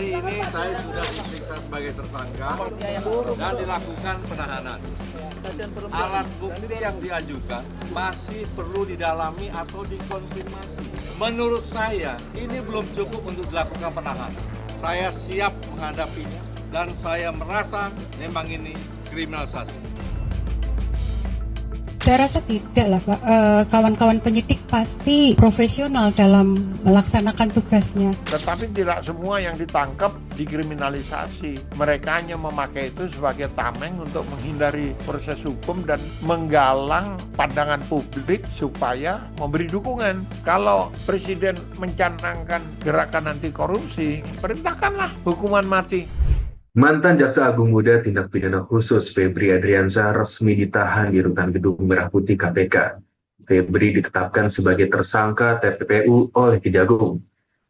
Hari ini saya sudah diperiksa sebagai tersangka dan dilakukan penahanan. Alat bukti yang diajukan masih perlu didalami atau dikonfirmasi. Menurut saya, ini belum cukup untuk dilakukan penahanan. Saya siap menghadapinya dan saya merasa memang ini kriminalisasi. Saya rasa tidak lah, Pak. Kawan-kawan penyidik pasti profesional dalam melaksanakan tugasnya. Tetapi tidak semua yang ditangkap dikriminalisasi. Mereka hanya memakai itu sebagai tameng untuk menghindari proses hukum dan menggalang pandangan publik supaya memberi dukungan. Kalau Presiden mencanangkan gerakan anti korupsi, perintahkanlah hukuman mati. Mantan Jaksa Agung Muda Tindak Pidana Khusus Febri Adriansyah resmi ditahan di Rutan Gedung Merah Putih KPK. Febri ditetapkan sebagai tersangka TPPU oleh Kejagung.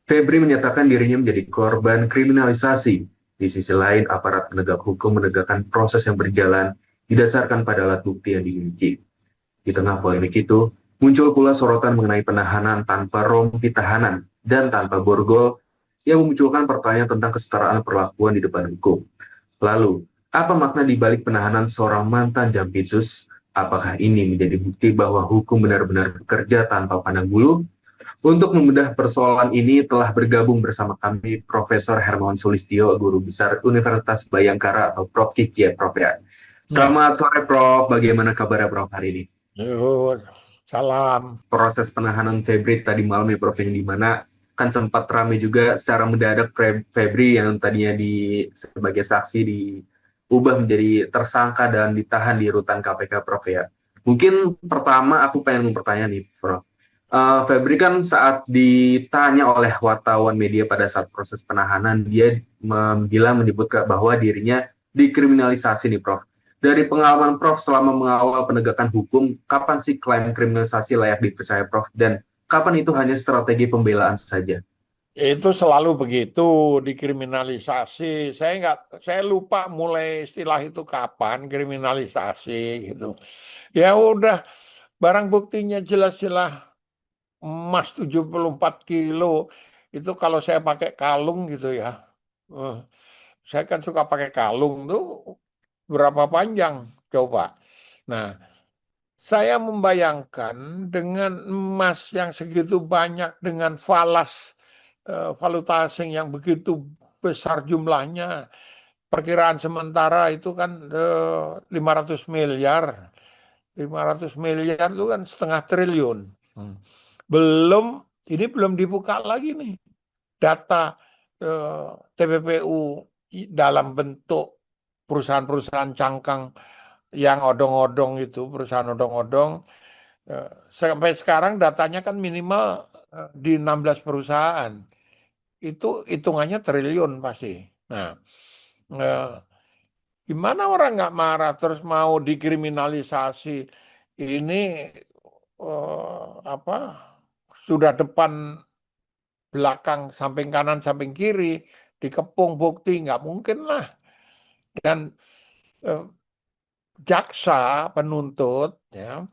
Febri menyatakan dirinya menjadi korban kriminalisasi. Di sisi lain, aparat penegak hukum menegakkan proses yang berjalan didasarkan pada alat bukti yang dimiliki. Di tengah polemik itu, muncul pula sorotan mengenai penahanan tanpa rompi tahanan dan tanpa borgol yang memunculkan pertanyaan tentang kesetaraan perlakuan di depan hukum. Lalu, apa makna dibalik penahanan seorang mantan Jampitsus? Apakah ini menjadi bukti bahwa hukum benar-benar bekerja tanpa pandang bulu? Untuk membedah persoalan ini telah bergabung bersama kami Profesor Hermawan Sulistyo, Guru Besar Universitas Bayangkara atau Prof. Kiki ya, Prof. Ya. Selamat sore, Prof. Bagaimana kabarnya, Prof, hari ini? Salam. Proses penahanan Febri tadi malam ya, Prof, yang dimana kan sempat ramai juga secara mendadak Febri yang tadinya sebagai saksi diubah menjadi tersangka dan ditahan di rutan KPK, Prof, ya. Mungkin pertama aku pengen mempertanya nih, Prof. Febri kan saat ditanya oleh wartawan media pada saat proses penahanan, dia menyebut bahwa dirinya dikriminalisasi nih, Prof. Dari pengalaman Prof selama mengawal penegakan hukum, kapan sih klaim kriminalisasi layak dipercaya, Prof? Dan kapan itu hanya strategi pembelaan saja? Itu selalu begitu, dikriminalisasi. Saya lupa mulai istilah itu kapan, kriminalisasi gitu. Ya udah, barang buktinya jelas-jelas emas 74 kilo. Itu kalau saya pakai kalung gitu ya. Saya kan suka pakai kalung tuh, berapa panjang coba. Nah, saya membayangkan dengan emas yang segitu banyak, dengan valuta asing yang begitu besar jumlahnya, perkiraan sementara itu kan 500 miliar. 500 miliar itu kan setengah triliun. Ini belum dibuka lagi nih data TPPU dalam bentuk perusahaan-perusahaan cangkang yang odong-odong itu, perusahaan odong-odong. Sampai sekarang datanya kan minimal di 16 perusahaan. Itu hitungannya triliun pasti. Nah, gimana orang nggak marah terus mau dikriminalisasi? Ini sudah depan, belakang, samping kanan, samping kiri, dikepung bukti, nggak mungkin lah. Dan jaksa, penuntut, ya,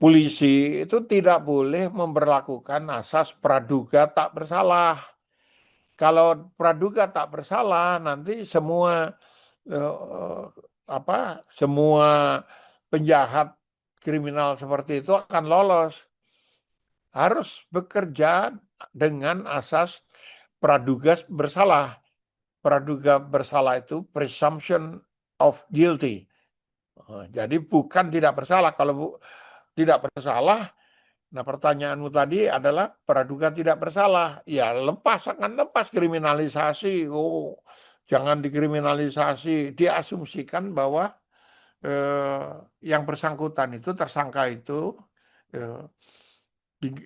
polisi itu tidak boleh memberlakukan asas praduga tak bersalah. Kalau praduga tak bersalah, nanti semua penjahat kriminal seperti itu akan lolos. Harus bekerja dengan asas praduga bersalah. Praduga bersalah itu presumption of guilty. Jadi bukan tidak bersalah. Kalau tidak bersalah, nah pertanyaanmu tadi adalah praduga tidak bersalah. Ya akan lepas kriminalisasi. Jangan dikriminalisasi. Diasumsikan bahwa yang bersangkutan itu, tersangka itu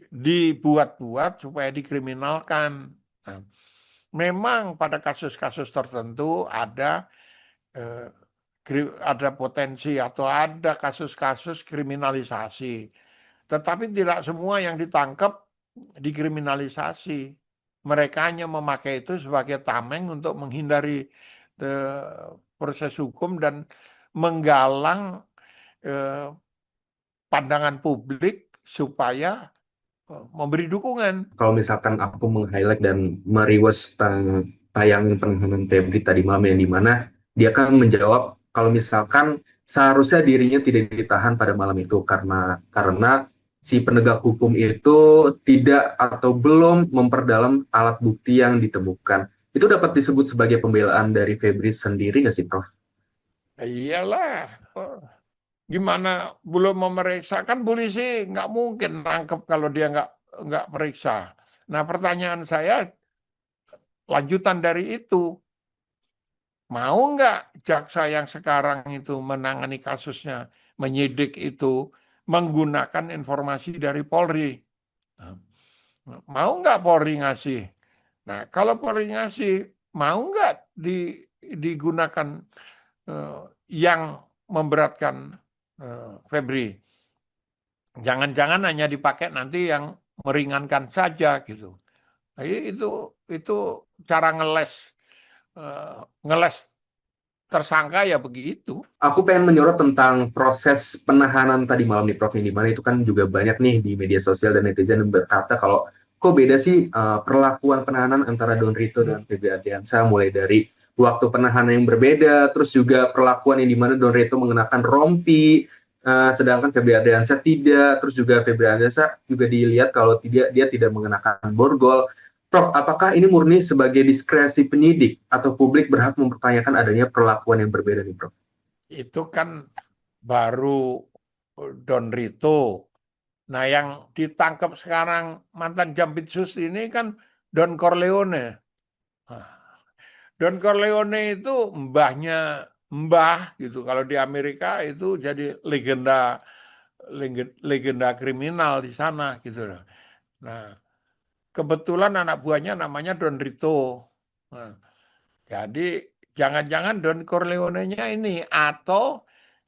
dibuat-buat supaya dikriminalkan. Nah, memang pada kasus-kasus tertentu ada potensi atau ada kasus-kasus kriminalisasi. Tetapi tidak semua yang ditangkap dikriminalisasi. Mereka hanya memakai itu sebagai tameng untuk menghindari proses hukum dan menggalang pandangan publik supaya memberi dukungan. Kalau misalkan aku meng-highlight dan meriwes tayangin penahanan Febri tadi malam, yang dimana dia kan menjawab kalau misalkan seharusnya dirinya tidak ditahan pada malam itu karena si penegak hukum itu tidak atau belum memperdalam alat bukti yang ditemukan. Itu dapat disebut sebagai pembelaan dari Febri sendiri nggak sih, Prof? Iyalah, gimana belum memeriksa, kan polisi nggak mungkin nangkep kalau dia nggak periksa. Nah, pertanyaan saya lanjutan dari itu, mau nggak jaksa yang sekarang itu menangani kasusnya, menyidik itu menggunakan informasi dari Polri? Nah, mau nggak Polri ngasih? Nah, kalau Polri ngasih, mau nggak digunakan yang memberatkan Febri? Jangan-jangan hanya dipakai nanti yang meringankan saja gitu. Jadi itu cara ngeles tersangka ya begitu. Aku pengen menyorot tentang proses penahanan tadi malam di Prof, yang dimana itu kan juga banyak nih di media sosial dan netizen yang berkata kalau kok beda sih perlakuan penahanan antara Don Rito dan Febri Ardiansyah, mulai dari waktu penahanan yang berbeda, terus juga perlakuan yang dimana Don Rito mengenakan rompi, sedangkan Febri Ardiansyah tidak, terus juga Febri Ardiansyah juga dilihat kalau dia tidak mengenakan borgol. Prof, apakah ini murni sebagai diskresi penyidik atau publik berhak mempertanyakan adanya perlakuan yang berbeda nih, Prof? Itu kan baru Don Rito. Nah, yang ditangkap sekarang mantan Jampitsus ini kan Don Corleone. Don Corleone itu mbah gitu. Kalau di Amerika itu jadi legenda kriminal di sana gitu. Nah, kebetulan anak buahnya namanya Don Rito. Nah, jadi jangan-jangan Don Corleone-nya ini, atau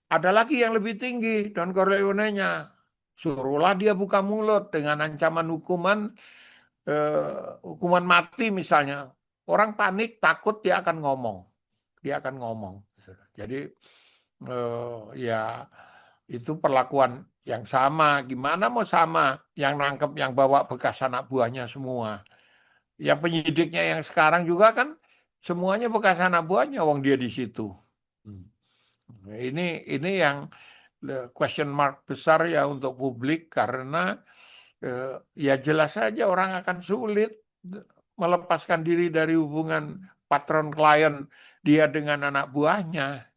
ada lagi yang lebih tinggi Don Corleone-nya. Suruhlah dia buka mulut dengan ancaman hukuman mati misalnya. Orang panik, takut, dia akan ngomong. Dia akan ngomong. Jadi ya itu perlakuan yang sama. Gimana mau sama? Yang nangkep, yang bawa bekas anak buahnya semua. Yang penyidiknya yang sekarang juga kan semuanya bekas anak buahnya, wong dia di situ. Ini yang question mark besar ya untuk publik, karena ya jelas saja orang akan sulit melepaskan diri dari hubungan patron klien dia dengan anak buahnya.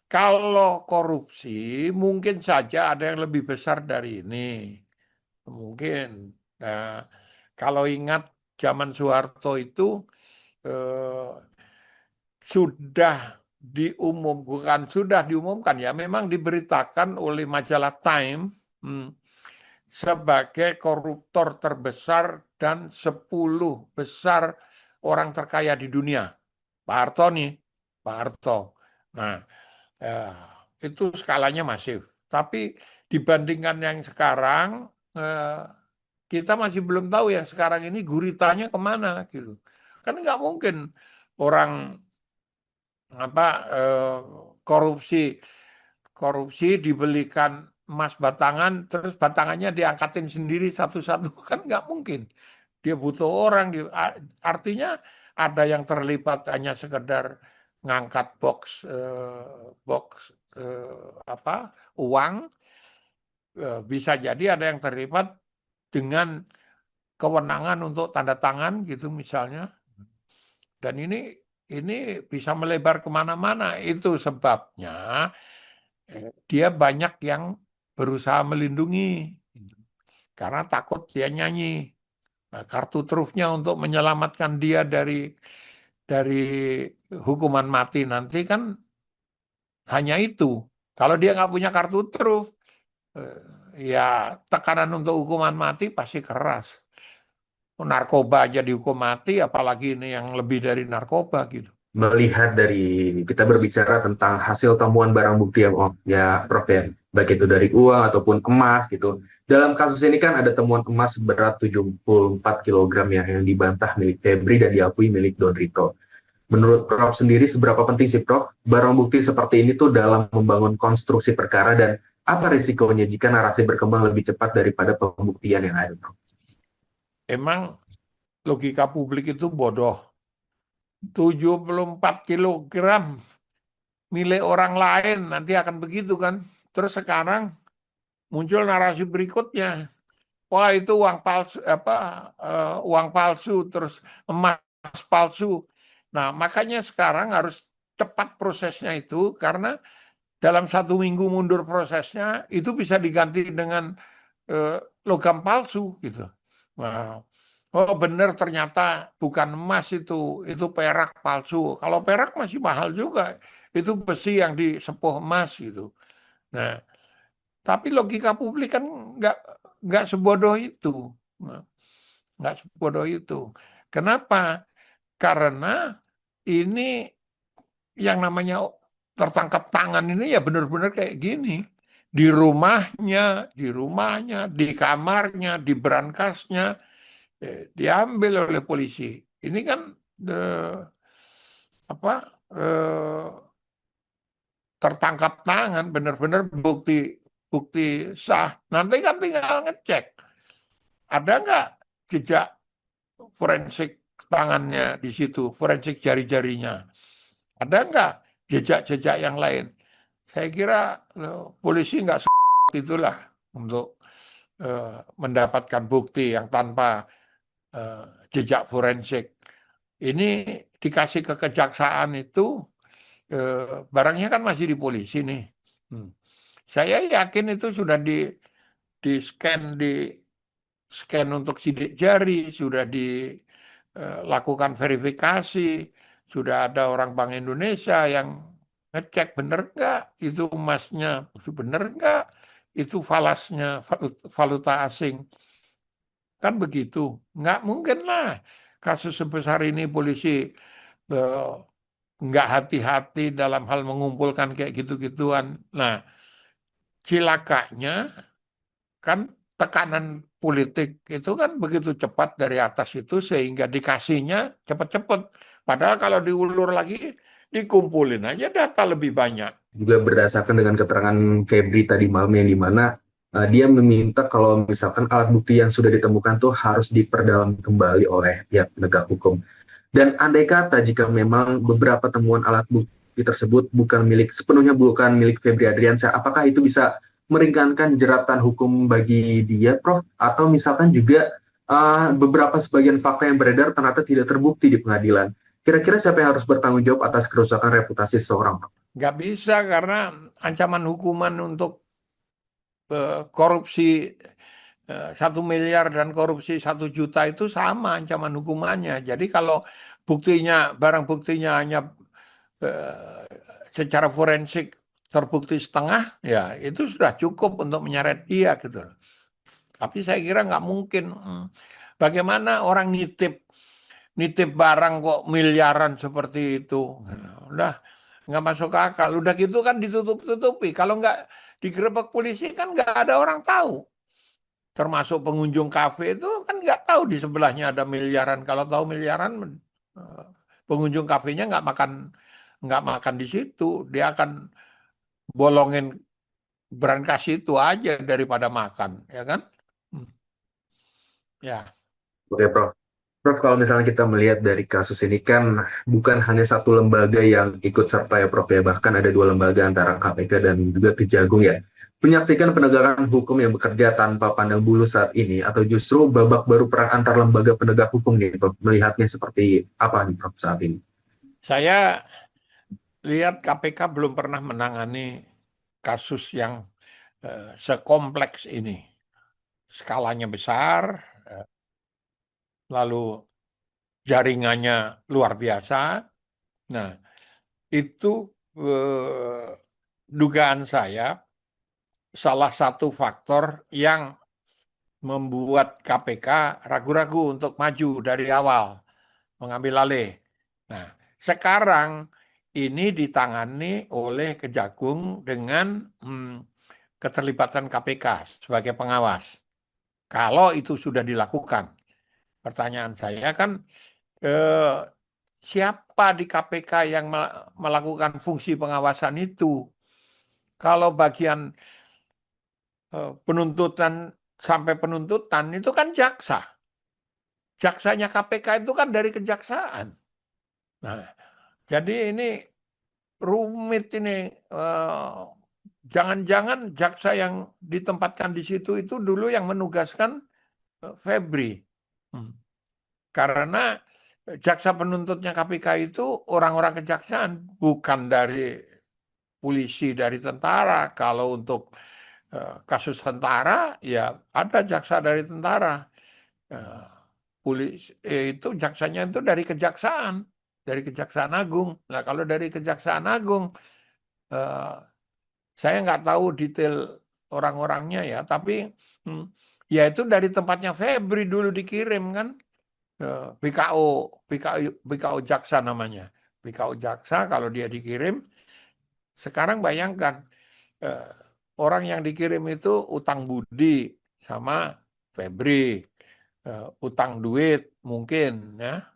Kalau korupsi mungkin saja ada yang lebih besar dari ini. Mungkin. Nah, kalau ingat zaman Soeharto itu sudah diumumkan ya, memang diberitakan oleh majalah Time sebagai koruptor terbesar dan 10 besar orang terkaya di dunia. Pak Harto nih, Pak Harto. Nah, itu skalanya masif. Tapi dibandingkan yang sekarang, kita masih belum tahu yang sekarang ini guritanya kemana gitu. Kan nggak mungkin orang korupsi dibelikan emas batangan, terus batangannya diangkatin sendiri satu-satu, kan nggak mungkin. Dia butuh orang, artinya ada yang terlibat hanya sekedar ngangkat box uang, bisa jadi ada yang terlibat dengan kewenangan untuk tanda tangan gitu misalnya. Dan ini bisa melebar kemana-mana. Itu sebabnya dia banyak yang berusaha melindungi karena takut dia nyanyi. Nah, kartu trufnya untuk menyelamatkan dia dari hukuman mati nanti kan hanya itu. Kalau dia nggak punya kartu truf, ya tekanan untuk hukuman mati pasti keras. Narkoba aja dihukum mati, apalagi ini yang lebih dari narkoba gitu. Melihat dari kita berbicara tentang hasil temuan barang bukti ya Prof ya, baik itu dari uang ataupun emas gitu. Dalam kasus ini kan ada temuan emas berat 74 kg ya, yang dibantah milik Febri dan diakui milik Don Rito. Menurut Prof sendiri, seberapa penting sih Prof barang bukti seperti ini tuh dalam membangun konstruksi perkara, dan apa risikonya jika narasi berkembang lebih cepat daripada pembuktian yang ada, Prof? Emang logika publik itu bodoh. 74 kilogram milik orang lain, nanti akan begitu kan. Terus sekarang muncul narasi berikutnya. Wah, itu uang palsu, uang palsu, terus emas palsu. Nah, makanya sekarang harus cepat prosesnya itu, karena dalam 1 minggu mundur prosesnya itu bisa diganti dengan logam palsu gitu. Nah, oh benar, ternyata bukan emas itu perak palsu. Kalau perak masih mahal juga, itu besi yang disepuh emas gitu. Nah, tapi logika publik kan nggak sebodoh itu. Nah, nggak sebodoh itu. Kenapa? Karena ini yang namanya tertangkap tangan ini ya benar-benar kayak gini. Di rumahnya, di kamarnya, di berangkasnya, diambil oleh polisi. Ini kan eh, apa eh, tertangkap tangan, benar-benar bukti bukti sah. Nanti kan tinggal ngecek ada nggak jejak forensik tangannya di situ, forensik jari-jarinya. Ada nggak jejak-jejak yang lain? Saya kira polisi nggak itulah untuk mendapatkan bukti yang tanpa jejak forensik. Ini dikasih ke kejaksaan itu, barangnya kan masih di polisi nih. Saya yakin itu sudah di scan untuk sidik jari, sudah dilakukan verifikasi, sudah ada orang Bank Indonesia yang ngecek bener nggak itu emasnya, bener nggak itu falasnya, valuta asing. Kan begitu. Nggak mungkin lah kasus sebesar ini polisi eh, nggak hati-hati dalam hal mengumpulkan kayak gitu-gituan. Nah, cilakanya kan tekanan politik itu kan begitu cepat dari atas itu sehingga dikasihnya cepat-cepat. Padahal kalau diulur lagi, dikumpulin aja data lebih banyak. Juga berdasarkan dengan keterangan Febri tadi malam yang dimana dia meminta kalau misalkan alat bukti yang sudah ditemukan tuh harus diperdalam kembali oleh pihak penegak hukum. Dan andai kata jika memang beberapa temuan alat bukti tersebut sepenuhnya bukan milik Febri Adriansyah, apakah itu bisa meringankan jeratan hukum bagi dia, Prof? Atau misalkan juga beberapa sebagian fakta yang beredar ternyata tidak terbukti di pengadilan. Kira-kira siapa yang harus bertanggung jawab atas kerusakan reputasi seseorang, Prof? Nggak bisa karena ancaman hukuman untuk korupsi 1 miliar dan korupsi 1 juta itu sama ancaman hukumannya. Jadi kalau barang buktinya hanya eh, secara forensik terbukti setengah, ya itu sudah cukup untuk menyeret dia gitu. Tapi saya kira nggak mungkin. Bagaimana orang nitip barang kok miliaran seperti itu? Udah nggak masuk akal. Udah gitu kan ditutup-tutupi. Kalau nggak digerebek polisi kan nggak ada orang tahu. Termasuk pengunjung kafe itu kan nggak tahu di sebelahnya ada miliaran. Kalau tahu miliaran, pengunjung kafenya nggak makan di situ. Dia akan bolongin berangkas itu aja daripada makan, ya kan? Ya. Oke, Prof. Prof, kalau misalnya kita melihat dari kasus ini kan bukan hanya satu lembaga yang ikut serta ya, Prof, ya. Bahkan ada 2 lembaga antara KPK dan juga Kejagung ya. Menyaksikan penegakan hukum yang bekerja tanpa pandang bulu saat ini atau justru babak baru perang antar lembaga penegak hukum nih, Prof? Melihatnya seperti apa nih, Prof, saat ini? Saya lihat KPK belum pernah menangani kasus yang sekompleks ini. Skalanya besar, lalu jaringannya luar biasa. Nah, itu dugaan saya salah satu faktor yang membuat KPK ragu-ragu untuk maju dari awal, mengambil alih. Nah, sekarang ini ditangani oleh Kejagung dengan keterlibatan KPK sebagai pengawas. Kalau itu sudah dilakukan, pertanyaan saya kan, siapa di KPK yang melakukan fungsi pengawasan itu? Kalau bagian penuntutan sampai penuntutan itu kan jaksa. Jaksanya KPK itu kan dari kejaksaan. Nah, jadi ini rumit ini. Jangan-jangan jaksa yang ditempatkan di situ itu dulu yang menugaskan Febri. Karena jaksa penuntutnya KPK itu orang-orang kejaksaan, bukan dari polisi, dari tentara. Kalau untuk kasus tentara, ya ada jaksa dari tentara. Polisi itu jaksanya itu dari Kejaksaan Agung. Nah, kalau dari Kejaksaan Agung, saya nggak tahu detail orang-orangnya ya, tapi ya itu dari tempatnya Febri dulu dikirim kan. BKO jaksa namanya. BKO jaksa kalau dia dikirim, sekarang bayangkan orang yang dikirim itu utang budi sama Febri, utang duit mungkin ya.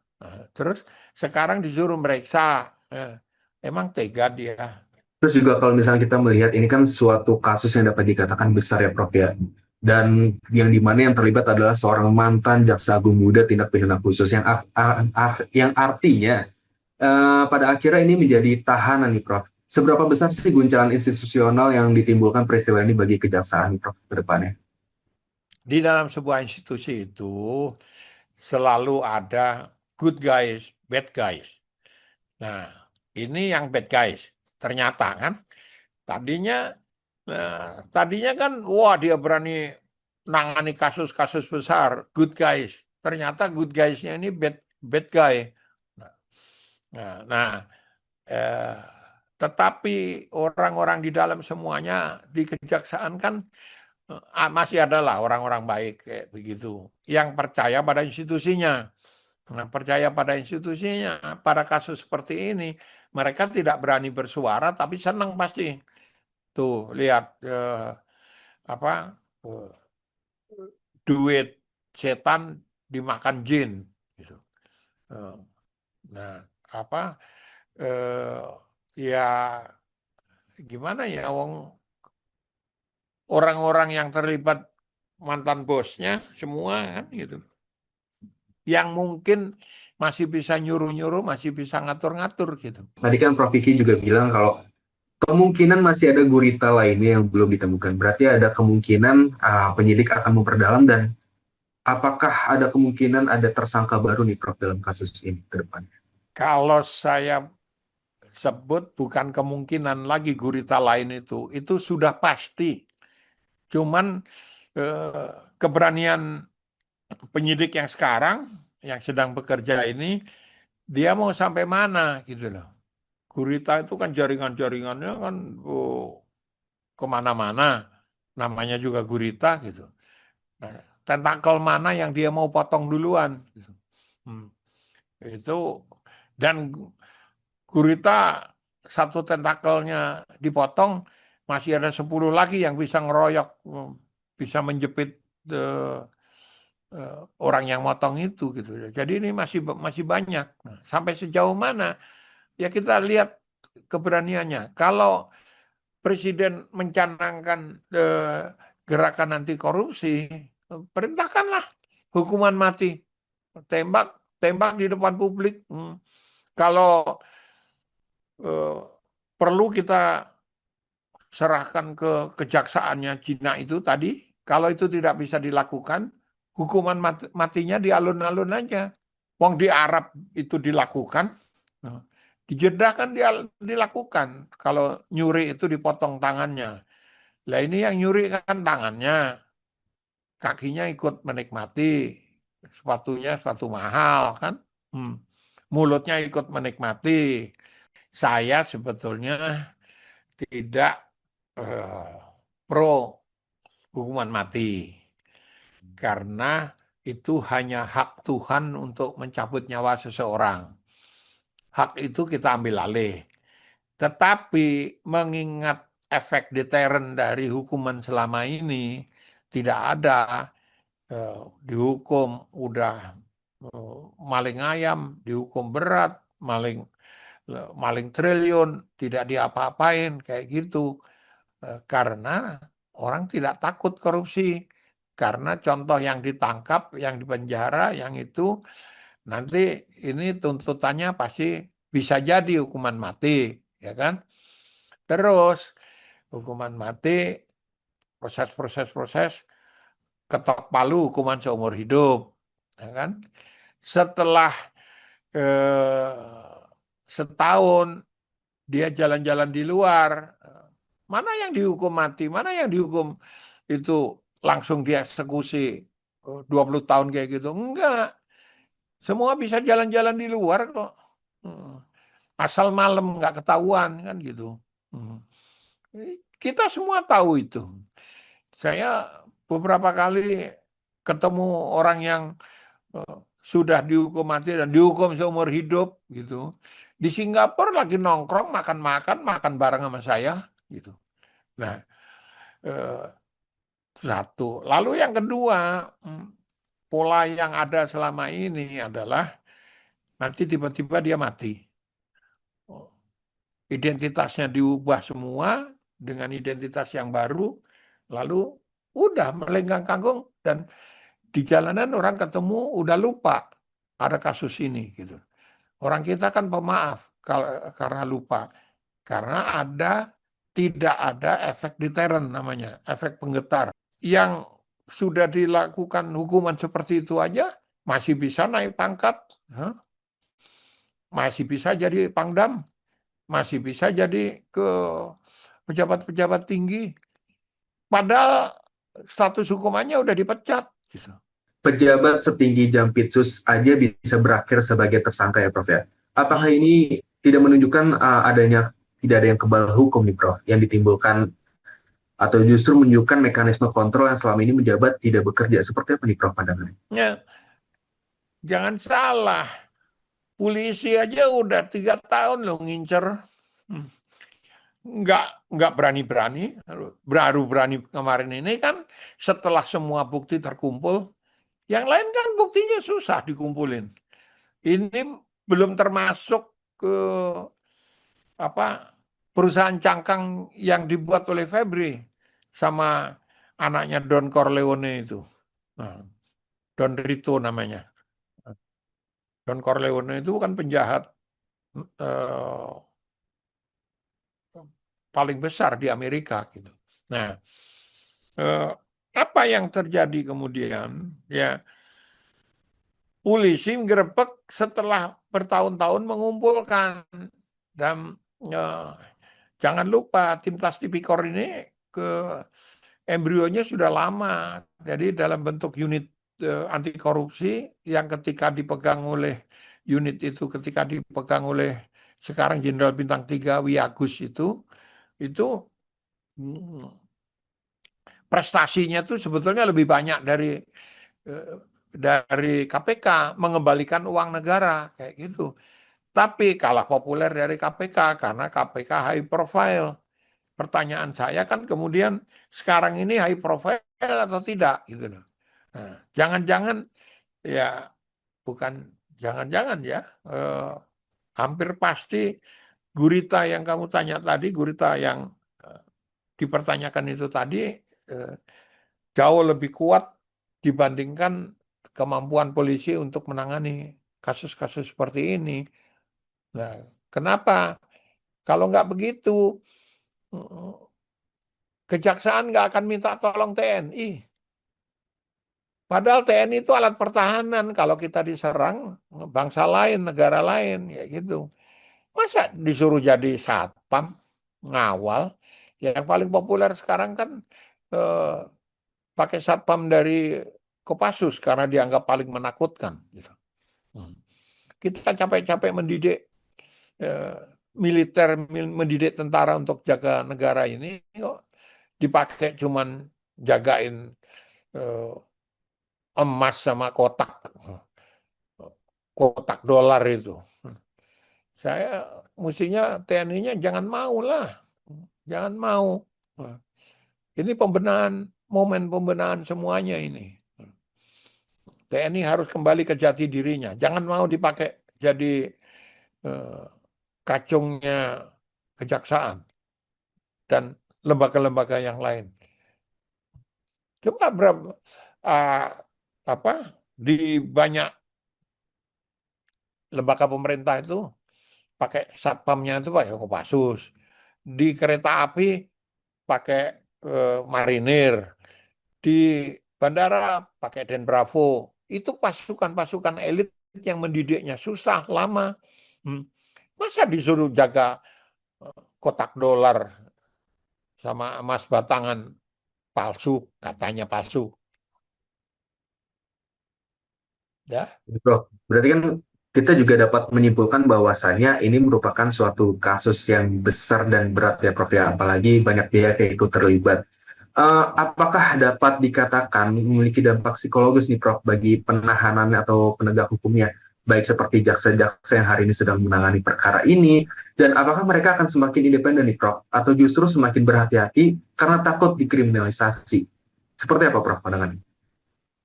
Terus sekarang disuruh meriksa, emang tega dia. Terus juga kalau misalnya kita melihat ini kan suatu kasus yang dapat dikatakan besar ya Prof ya. Dan yang dimana yang terlibat adalah seorang mantan Jaksa Agung Muda Tindak Pidana Khusus yang artinya pada akhirnya ini menjadi tahanan nih Prof. Seberapa besar sih guncangan institusional yang ditimbulkan peristiwa ini bagi kejaksaan Prof ke depannya? Di dalam sebuah institusi itu selalu ada good guys, bad guys. Nah, ini yang bad guys. Ternyata kan tadinya kan wah dia berani nangani kasus-kasus besar, good guys. Ternyata good guys-nya ini bad guy. Nah, tetapi orang-orang di dalam semuanya di kejaksaan kan masih adalah orang-orang baik kayak begitu, yang percaya pada institusinya. Nah, percaya pada institusinya, pada kasus seperti ini, mereka tidak berani bersuara, tapi senang pasti. Tuh, lihat duit setan dimakan jin. Gitu. Nah, ya gimana ya, orang-orang yang terlibat mantan bosnya semua kan gitu. Yang mungkin masih bisa nyuruh-nyuruh, masih bisa ngatur-ngatur gitu. Tadi kan Prof Kiki juga bilang kalau kemungkinan masih ada gurita lainnya yang belum ditemukan. Berarti ada kemungkinan penyidik akan memperdalam dan apakah ada kemungkinan ada tersangka baru nih Prof dalam kasus ini ke depannya? Kalau saya sebut bukan kemungkinan lagi gurita lain itu sudah pasti. Cuman keberanian penyidik yang sekarang, yang sedang bekerja ini, dia mau sampai mana gitu loh. Gurita itu kan jaringan-jaringannya kan kemana-mana, namanya juga gurita gitu. Nah, tentakel mana yang dia mau potong duluan gitu. Itu, dan gurita satu tentakelnya dipotong, masih ada 10 lagi yang bisa ngeroyok, bisa menjepit orang yang motong itu gitu. Jadi ini masih banyak. Nah, sampai sejauh mana ya kita lihat keberaniannya. Kalau Presiden mencanangkan gerakan anti korupsi, perintahkanlah hukuman mati, tembak di depan publik. Kalau perlu kita serahkan ke kejaksaannya Cina itu tadi, kalau itu tidak bisa dilakukan, hukuman matinya di alun-alun aja. Wong di Arab itu dilakukan, di Jeddah kan dilakukan. Kalau nyuri itu dipotong tangannya. Lah ini yang nyuri kan tangannya, kakinya ikut menikmati, sepatunya sepatu mahal kan, mulutnya ikut menikmati. Saya sebetulnya tidak pro hukuman mati, karena itu hanya hak Tuhan untuk mencabut nyawa seseorang. Hak itu kita ambil alih. Tetapi mengingat efek deteren dari hukuman selama ini tidak ada, dihukum udah maling ayam, dihukum berat, maling triliun, tidak diapa-apain kayak gitu. Karena orang tidak takut korupsi. Karena contoh yang ditangkap, yang dipenjara, yang itu nanti ini tuntutannya pasti bisa jadi hukuman mati, ya kan? Terus hukuman mati, proses, ketok palu hukuman seumur hidup, ya kan? Setelah setahun dia jalan-jalan di luar, mana yang dihukum mati, mana yang dihukum itu langsung dieksekusi 20 tahun kayak gitu? Enggak, semua bisa jalan-jalan di luar kok. Asal malam nggak ketahuan kan gitu. Kita semua tahu itu. Saya beberapa kali ketemu orang yang sudah dihukum mati dan dihukum seumur hidup gitu. Di Singapura lagi nongkrong makan bareng sama saya gitu. Nah, satu. Lalu yang kedua, pola yang ada selama ini adalah nanti tiba-tiba dia mati. Identitasnya diubah semua dengan identitas yang baru, lalu udah melenggang kangkung dan di jalanan orang ketemu udah lupa ada kasus ini gitu. Orang kita kan pemaaf karena lupa, karena tidak ada efek deterrent namanya, efek penggetar. Yang sudah dilakukan hukuman seperti itu aja masih bisa naik pangkat, masih bisa jadi pangdam, masih bisa jadi ke pejabat-pejabat tinggi. Padahal status hukumannya udah dipecat. Gitu. Pejabat setinggi Jampitsus aja bisa berakhir sebagai tersangka ya Prof ya. Apakah ini tidak menunjukkan tidak ada yang kebal hukum nih Prof, yang ditimbulkan atau justru menunjukkan mekanisme kontrol yang selama ini menjabat tidak bekerja? Seperti apa nih Prof pandangannya? Ya, jangan salah, polisi aja udah 3 tahun loh ngincer. Nggak berani-berani, baru berani kemarin ini kan setelah semua bukti terkumpul. Yang lain kan buktinya susah dikumpulin. Ini belum termasuk ke perusahaan cangkang yang dibuat oleh Febri sama anaknya Don Corleone itu. Nah, Don Rito namanya. Don Corleone itu kan penjahat paling besar di Amerika gitu. Nah, apa yang terjadi kemudian? Ya, polisi ngerebek setelah bertahun-tahun mengumpulkan dan jangan lupa tim Tas Tipikor ini embrionya sudah lama, jadi dalam bentuk unit anti korupsi yang ketika dipegang oleh unit itu ketika dipegang oleh sekarang Jenderal Bintang 3 Wiyagus itu prestasinya tuh sebetulnya lebih banyak dari KPK mengembalikan uang negara kayak gitu. Tapi kalah populer dari KPK karena KPK high profile. Pertanyaan saya kan kemudian sekarang ini high profile atau tidak gitu loh. Nah, jangan-jangan ya bukan jangan-jangan ya hampir pasti gurita yang kamu tanya tadi, gurita yang dipertanyakan itu tadi jauh lebih kuat dibandingkan kemampuan polisi untuk menangani kasus-kasus seperti ini. Nah, kenapa? Kalau nggak begitu, kejaksaan nggak akan minta tolong TNI. Padahal TNI itu alat pertahanan. Kalau kita diserang bangsa lain, negara lain, ya gitu. Masa disuruh jadi satpam, ngawal? Yang paling populer sekarang kan pakai satpam dari Kopassus karena dianggap paling menakutkan. Gitu. Kita capek-capek mendidik militer, mendidik tentara untuk jaga negara ini, kok dipakai cuman jagain emas sama kotak dolar itu. Saya mestinya TNI-nya jangan mau lah, jangan mau. Ini momen pembenahan semuanya ini. TNI harus kembali ke jati dirinya. Jangan mau dipakai jadi kacungnya kejaksaan dan lembaga-lembaga yang lain. Coba di banyak lembaga pemerintah itu pakai satpamnya itu pakai Kopassus. Di kereta api pakai marinir. Di bandara pakai Den Bravo. Itu pasukan-pasukan elit yang mendidiknya susah, lama. Hmm. Masa disuruh jaga kotak dolar sama emas batangan palsu, katanya palsu. Ya, Bro, berarti kan kita juga dapat menyimpulkan bahwasannya ini merupakan suatu kasus yang besar dan berat ya Prof ya, apalagi banyak pihak yang ikut terlibat. Apakah dapat dikatakan memiliki dampak psikologis nih Prof bagi penahanan atau penegak hukumnya, baik seperti jaksa-jaksa yang hari ini sedang menangani perkara ini, dan apakah mereka akan semakin independen nih Prof, atau justru semakin berhati-hati karena takut dikriminalisasi? Seperti apa Prof pandangannya?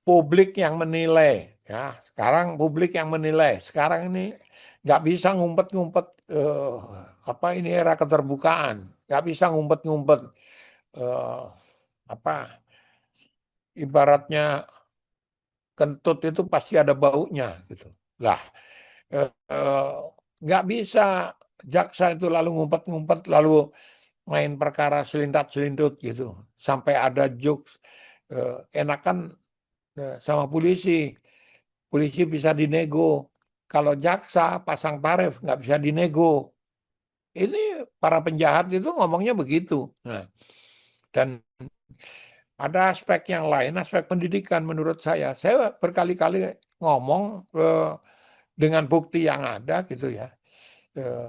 publik yang menilai. Ya, sekarang publik yang menilai. Sekarang ini nggak bisa ngumpet-ngumpet. Apa ini era keterbukaan? Nggak bisa ngumpet-ngumpet. eh, Apa? Ibaratnya kentut itu pasti ada baunya gitu. Lah, eh, eh, nggak bisa jaksa itu lalu ngumpet-ngumpet lalu main perkara selindat-selindut gitu sampai ada jokes. Enakan sama polisi, polisi bisa dinego. Kalau jaksa pasang tarif nggak bisa dinego. Ini para penjahat itu ngomongnya begitu. Nah, dan ada aspek yang lain, aspek pendidikan menurut saya. Saya berkali-kali ngomong dengan bukti yang ada gitu ya. Eh,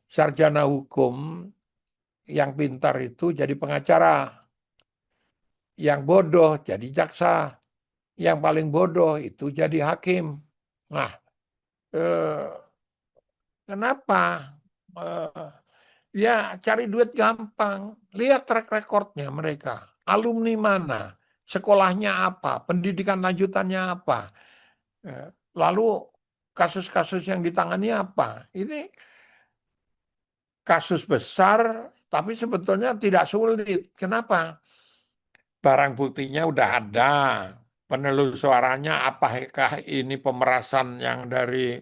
Sarjana hukum yang pintar itu jadi pengacara, yang bodoh jadi jaksa, yang paling bodoh itu jadi hakim. Nah, eh, kenapa? Eh, Ya, cari duit gampang. Lihat track recordnya mereka. Alumni mana? Sekolahnya apa? Pendidikan lanjutannya apa? Eh, Lalu kasus-kasus yang ditangani apa? Ini kasus besar, tapi sebetulnya tidak sulit. Kenapa? Barang buktinya udah ada. Penelusurannya apakah ini pemerasan yang dari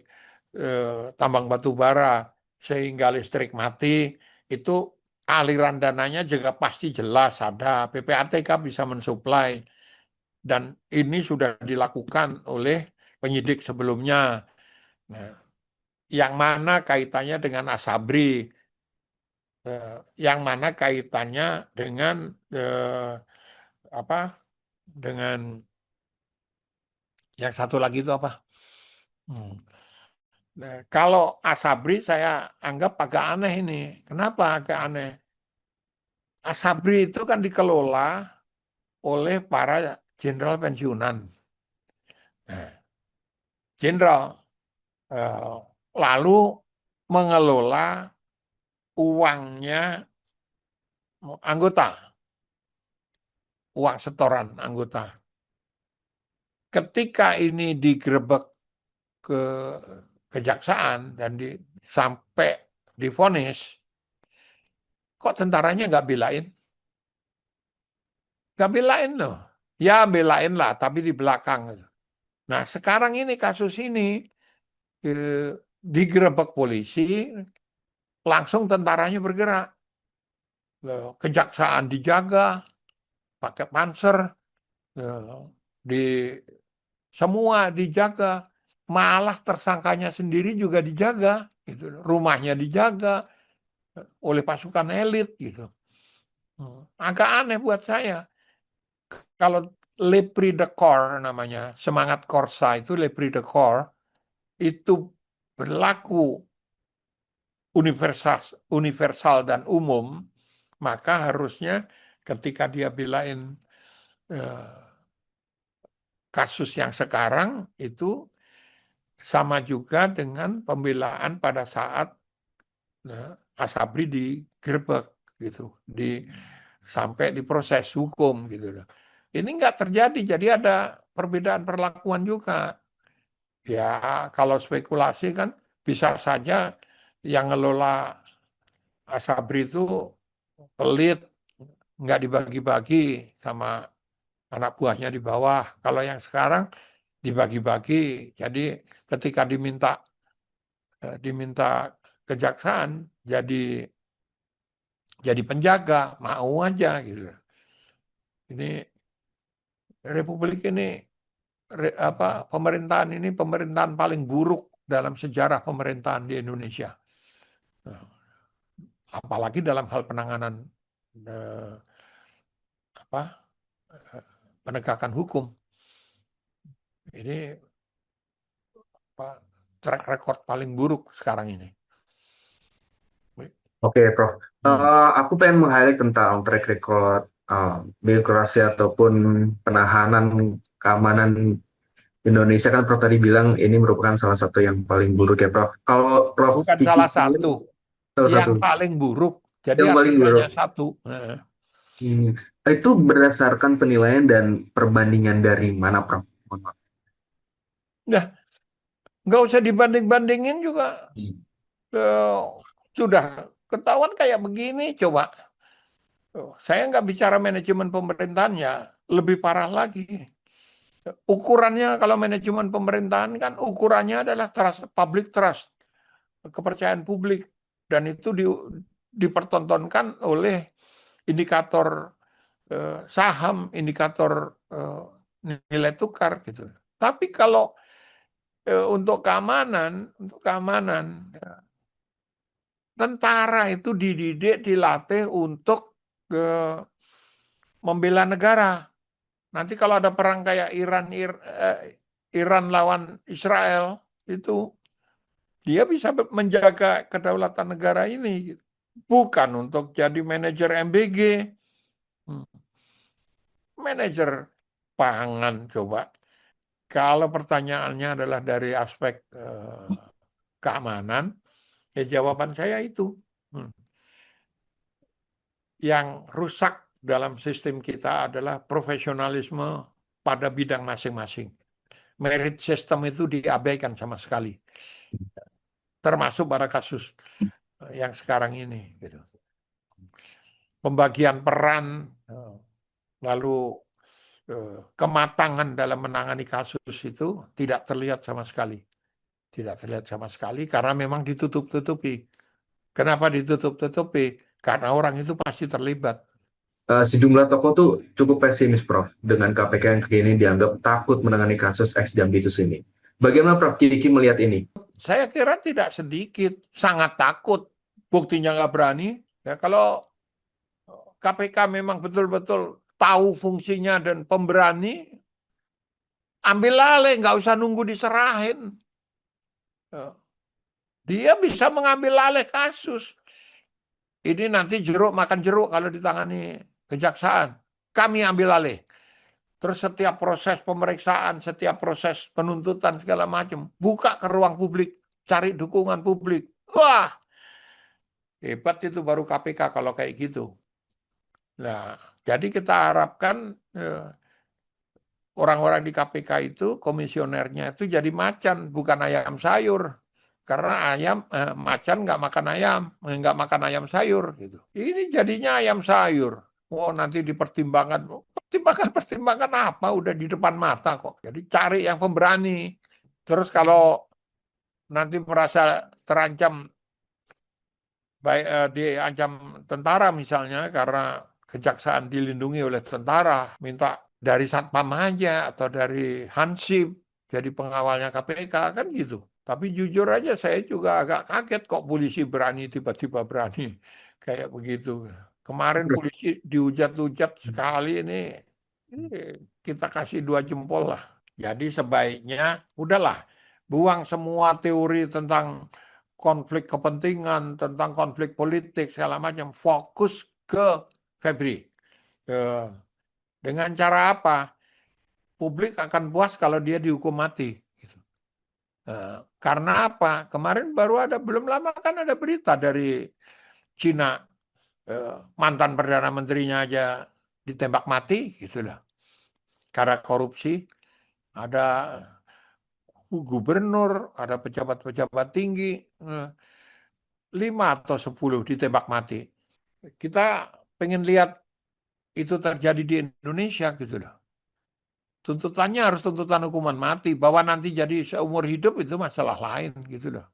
tambang batu bara sehingga listrik mati, itu aliran dananya juga pasti jelas ada. PPATK bisa mensuplai dan ini sudah dilakukan oleh penyidik sebelumnya. Nah, yang mana kaitannya dengan Asabri, yang mana kaitannya dengan apa? Dengan yang satu lagi itu apa? Hmm. Nah, kalau Asabri saya anggap agak aneh ini. Kenapa agak aneh? Asabri itu kan dikelola oleh para jenderal pensiunan. Nah, jenderal eh, lalu mengelola uangnya anggota, uang setoran anggota. Ketika ini digerebek ke kejaksaan dan sampai divonis, kok tentaranya nggak belain? Nggak belain loh. Ya belain lah, tapi di belakang. Nah sekarang ini kasus ini digerebek polisi, langsung tentaranya bergerak. Kejaksaan dijaga, pakai panser, di semua dijaga, malah tersangkanya sendiri juga dijaga, gitu. Rumahnya dijaga oleh pasukan elit, gitu. Agak aneh buat saya. Kalau Lepri de Corps namanya, semangat Korsa itu Lepri de Corps, itu berlaku universal dan umum, maka harusnya ketika dia belain kasus yang sekarang itu sama juga dengan pembelaan pada saat Asabri digerebek gitu, sampai diproses hukum gitu loh. Ini nggak terjadi, jadi ada perbedaan perlakuan juga. Ya kalau spekulasi kan bisa saja yang ngelola Asabri itu pelit, nggak dibagi-bagi sama anak buahnya di bawah. Kalau yang sekarang dibagi-bagi, jadi ketika diminta kejaksaan jadi penjaga, mau aja gitu. Ini Republik ini pemerintahan ini pemerintahan paling buruk dalam sejarah pemerintahan di Indonesia. Apalagi dalam hal penanganan eh, apa penegakan hukum. Ini track record paling buruk sekarang ini. Oke, Prof. Aku pengen meng-highlight tentang track record birokrasi ataupun penahanan keamanan Indonesia, kan Prof tadi bilang ini merupakan salah satu yang paling buruk ya, Prof. Kalau Prof Bukan Kiki salah sendiri, satu, salah yang satu paling buruk. Jadi yang paling artinya buruk. hanya satu. Itu berdasarkan penilaian dan perbandingan dari mana, Prof? Mohon maaf. Nah, nggak usah dibanding-bandingin juga. Sudah ketahuan kayak begini, coba. Saya nggak bicara manajemen pemerintahannya, lebih parah lagi. Ukurannya kalau manajemen pemerintahan kan ukurannya adalah public trust, kepercayaan publik, dan itu dipertontonkan oleh indikator saham, indikator nilai tukar gitu. Tapi kalau untuk keamanan, tentara itu dididik, dilatih untuk membela negara. Nanti kalau ada perang kayak Iran lawan Israel, itu dia bisa menjaga kedaulatan negara ini. Bukan untuk jadi manajer MBG. Manajer pangan, coba. Kalau pertanyaannya adalah dari aspek keamanan, ya jawaban saya itu. Yang rusak dalam sistem kita adalah profesionalisme pada bidang masing-masing. Merit system itu diabaikan sama sekali. Termasuk pada kasus yang sekarang ini. Gitu. Pembagian peran, lalu kematangan dalam menangani kasus itu tidak terlihat sama sekali. Tidak terlihat sama sekali karena memang ditutup-tutupi. Kenapa ditutup-tutupi? Karena orang itu pasti terlibat. Sejumlah tokoh tuh cukup pesimis, Prof, dengan KPK yang kini dianggap takut menangani kasus ex-Jambitus ini. Bagaimana Prof Kiki melihat ini? Saya kira tidak sedikit, sangat takut. Buktinya nggak berani. Ya, kalau KPK memang betul-betul tahu fungsinya dan pemberani, ambil alih, nggak usah nunggu diserahin. Dia bisa mengambil alih kasus. Ini nanti jeruk makan jeruk kalau ditangani kejaksaan. Kami ambil alih. Terus setiap proses pemeriksaan, setiap proses penuntutan segala macam, buka ke ruang publik, cari dukungan publik. Wah, hebat itu baru KPK kalau kayak gitu. Nah, jadi kita harapkan orang-orang di KPK itu, komisionernya itu jadi macan, bukan ayam sayur. Karena macan nggak makan ayam sayur gitu. Ini jadinya ayam sayur. Oh, nanti dipertimbangkan. Pertimbangan apa? Udah di depan mata kok. Jadi cari yang pemberani. Terus kalau nanti merasa terancam, diancam tentara misalnya karena kejaksaan dilindungi oleh tentara, minta dari Satpam aja atau dari Hansip jadi pengawalnya KPK kan gitu. Tapi jujur aja saya juga agak kaget kok polisi berani tiba-tiba berani kayak begitu. Kemarin polisi dihujat-hujat sekali ini kita kasih 2 jempol lah. Jadi sebaiknya udahlah buang semua teori tentang konflik kepentingan, tentang konflik politik segala macam, fokus ke Febri. Dengan cara apa? Publik akan puas kalau dia dihukum mati. Karena apa? Kemarin belum lama kan ada berita dari Cina, mantan Perdana Menterinya aja ditembak mati, gitu lah. Karena korupsi, ada gubernur, ada pejabat-pejabat tinggi, 5 atau 10 ditembak mati. Kita pengen lihat itu terjadi di Indonesia, gitu loh. Tuntutannya harus tuntutan hukuman mati, bahwa nanti jadi seumur hidup itu masalah lain gitu loh.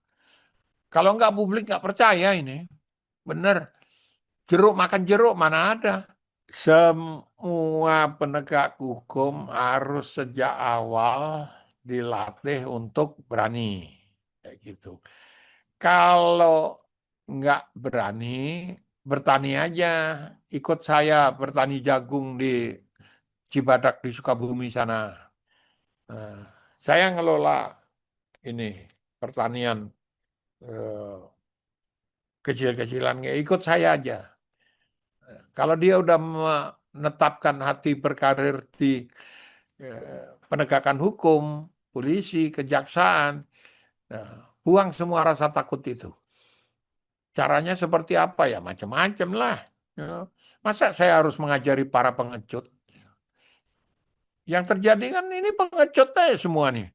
Kalau nggak publik nggak percaya ini. Bener. Jeruk makan jeruk mana ada. Semua penegak hukum harus sejak awal dilatih untuk berani. Kayak gitu. Kalau nggak berani, bertani aja. Ikut saya bertani jagung di Cibadak di Sukabumi sana. Nah, saya ngelola ini pertanian eh, kecil-kecilan, ikut saya aja. Kalau dia udah menetapkan hati berkarir di penegakan hukum, polisi, kejaksaan, nah, buang semua rasa takut itu. Caranya seperti apa ya? Macam-macam lah. Ya. Masa saya harus mengajari para pengecut? Yang terjadi kan ini pengecut aja semua nih.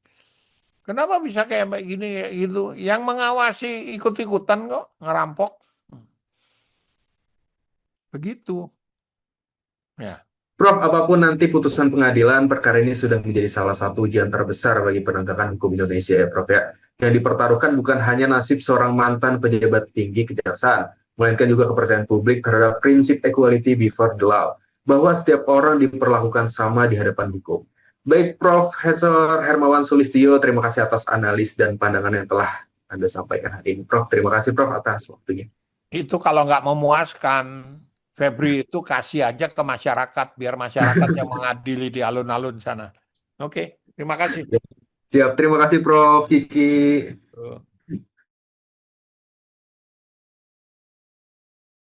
Kenapa bisa kayak gini kayak gitu? Yang mengawasi ikut-ikutan kok ngerampok. Begitu. Ya. Prof, apapun nanti putusan pengadilan, perkara ini sudah menjadi salah satu ujian terbesar bagi penegakan hukum Indonesia ya, Prof ya. Yang dipertaruhkan bukan hanya nasib seorang mantan pejabat tinggi kejaksaan, melainkan juga kepercayaan publik terhadap prinsip equality before the law, bahwa setiap orang diperlakukan sama di hadapan hukum. Baik, Prof. Hermawan Sulistyo, terima kasih atas analis dan pandangan yang telah Anda sampaikan hari ini. Prof, terima kasih Prof atas waktunya. Itu kalau nggak memuaskan, Febri itu kasih aja ke masyarakat, biar masyarakat yang mengadili di alun-alun sana. Oke, terima kasih. Siap, terima kasih Prof. Kiki.